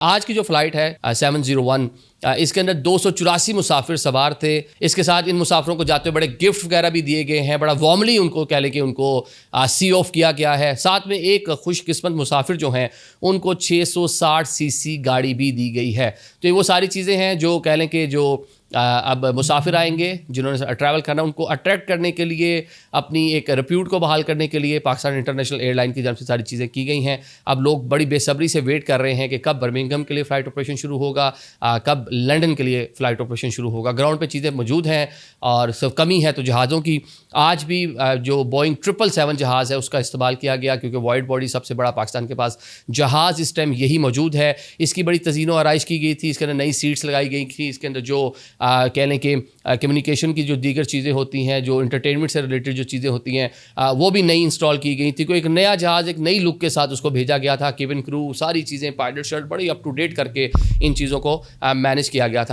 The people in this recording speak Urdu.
آج کی جو فلائٹ ہے 701 اس کے اندر 284 مسافر سوار تھے. اس کے ساتھ ان مسافروں کو جاتے ہوئے بڑے گفٹ وغیرہ بھی دیے گئے ہیں, بڑا وارملی ان کو کہہ لیں کہ ان کو سی آف کیا گیا ہے. ساتھ میں ایک خوش قسمت مسافر جو ہیں ان کو 660 سی سی گاڑی بھی دی گئی ہے. تو یہ وہ ساری چیزیں ہیں جو کہہ لیں کہ جو اب مسافر آئیں گے جنہوں نے ٹریول کرنا, ان کو اٹریکٹ کرنے کے لیے, اپنی ایک ریپیوٹ کو بحال کرنے کے لیے پاکستان انٹرنیشنل ایئر لائن کی جانب سے ساری چیزیں کی گئی ہیں. اب لوگ بڑی بے صبری سے ویٹ کر رہے ہیں کہ کب برمنگھم کے لیے فلائٹ آپریشن شروع ہوگا, کب لنڈن کے لیے فلائٹ آپریشن شروع ہوگا. گراؤنڈ پہ چیزیں موجود ہیں اور صرف کمی ہے تو جہازوں کی. آج بھی جو بوئنگ 777 جہاز ہے اس کا استعمال کیا گیا کیونکہ وائڈ باڈی سب سے بڑا پاکستان کے پاس جہاز اس ٹائم یہی موجود ہے. اس کی بڑی تزئین و آرائش کی گئی تھی, اس کے اندر نئی سیٹس لگائی گئی تھیں, اس کے اندر جو کہہ لیں کہ کمیونیکیشن کی جو دیگر چیزیں ہوتی ہیں, جو انٹرٹینمنٹ سے ریلیٹڈ جو چیزیں ہوتی ہیں وہ بھی نئی انسٹال کی گئی تھی. کوئی ایک نیا جہاز ایک نئی لک کے ساتھ اس کو بھیجا گیا تھا. کیبن کرو ساری چیزیں پائلٹ شرٹ بڑی اپ ٹو ڈیٹ کر کے ان چیزوں کو مینیج کیا گیا تھا.